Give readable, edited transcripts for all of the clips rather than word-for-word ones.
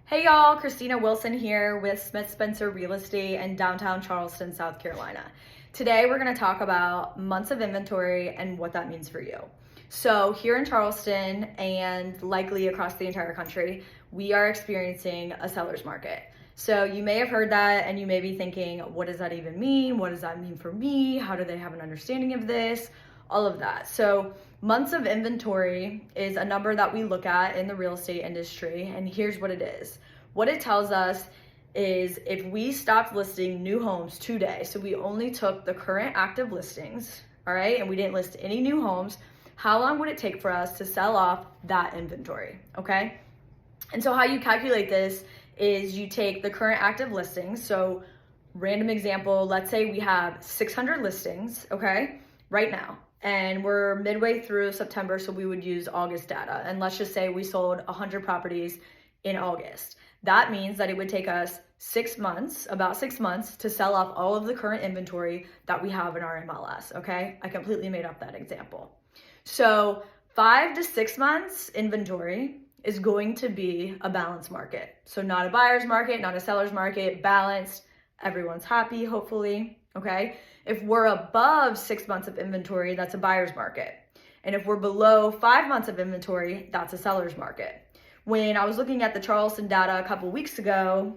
Hey y'all, Christina Wilson here with Smith Spencer Real Estate in downtown Charleston, South Carolina. Today we're going to talk about months of inventory and what that means for you. So here in Charleston and likely across the entire country, we are experiencing a seller's market. So you may have heard that and you may be thinking, what does that even mean? What does that mean for me? How do they have an understanding of this? All of that. So months of inventory is a number that we look at in the real estate industry, and here's what it is. What it tells us is if we stopped listing new homes today, so we only took the current active listings, all right, and we didn't list any new homes, how long would it take for us to sell off that inventory, okay? And so how you calculate this is you take the current active listings, so random example, let's say we have 600 listings, okay, right now. And we're midway through September, so we would use August data. And let's just say we sold 100 properties in August. That means that it would take us 6 months, about 6 months, to sell off all of the current inventory that we have in our MLS, okay? I completely made up that example. So 5 to 6 months inventory is going to be a balanced market. So not a buyer's market, not a seller's market, balanced, everyone's happy, hopefully, okay? If we're above 6 months of inventory, that's a buyer's market. And if we're below 5 months of inventory, that's a seller's market. When I was looking at the Charleston data a couple weeks ago,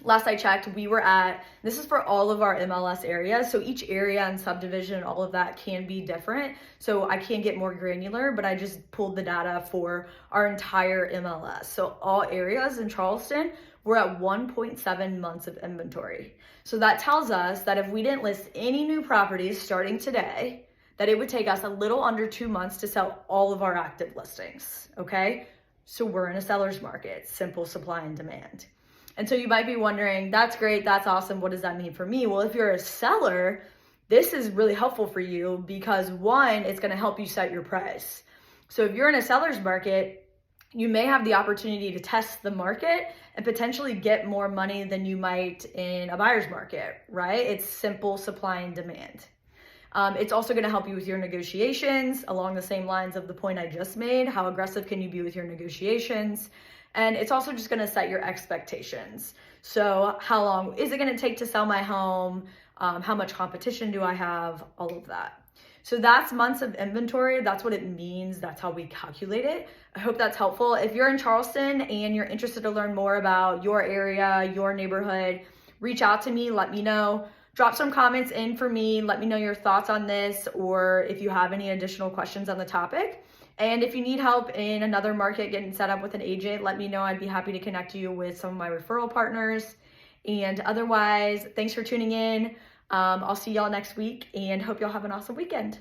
last I checked, we were at, this is for all of our MLS areas. So each area and subdivision, all of that can be different. So I can't get more granular, but I just pulled the data for our entire MLS. So all areas in Charleston, we're at 1.7 months of inventory. So that tells us that if we didn't list any new properties starting today, that it would take us a little under 2 months to sell all of our active listings, okay? So we're in a seller's market, simple supply and demand. And so you might be wondering, that's great, that's awesome, what does that mean for me? Well, if you're a seller, this is really helpful for you because one, it's gonna help you set your price. So if you're in a seller's market, you may have the opportunity to test the market and potentially get more money than you might in a buyer's market, right? It's simple supply and demand. It's also going to help you with your negotiations along the same lines of the point I just made. How aggressive can you be with your negotiations? And it's also just going to set your expectations. So how long is it going to take to sell my home? How much competition do I have? All of that. So that's months of inventory. That's what it means. That's how we calculate it. I hope that's helpful. If you're in Charleston and you're interested to learn more about your area, your neighborhood, reach out to me, let me know. Drop some comments in for me. Let me know your thoughts on this or if you have any additional questions on the topic. And if you need help in another market getting set up with an agent, let me know. I'd be happy to connect you with some of my referral partners. And otherwise, thanks for tuning in. I'll see y'all next week and hope y'all have an awesome weekend.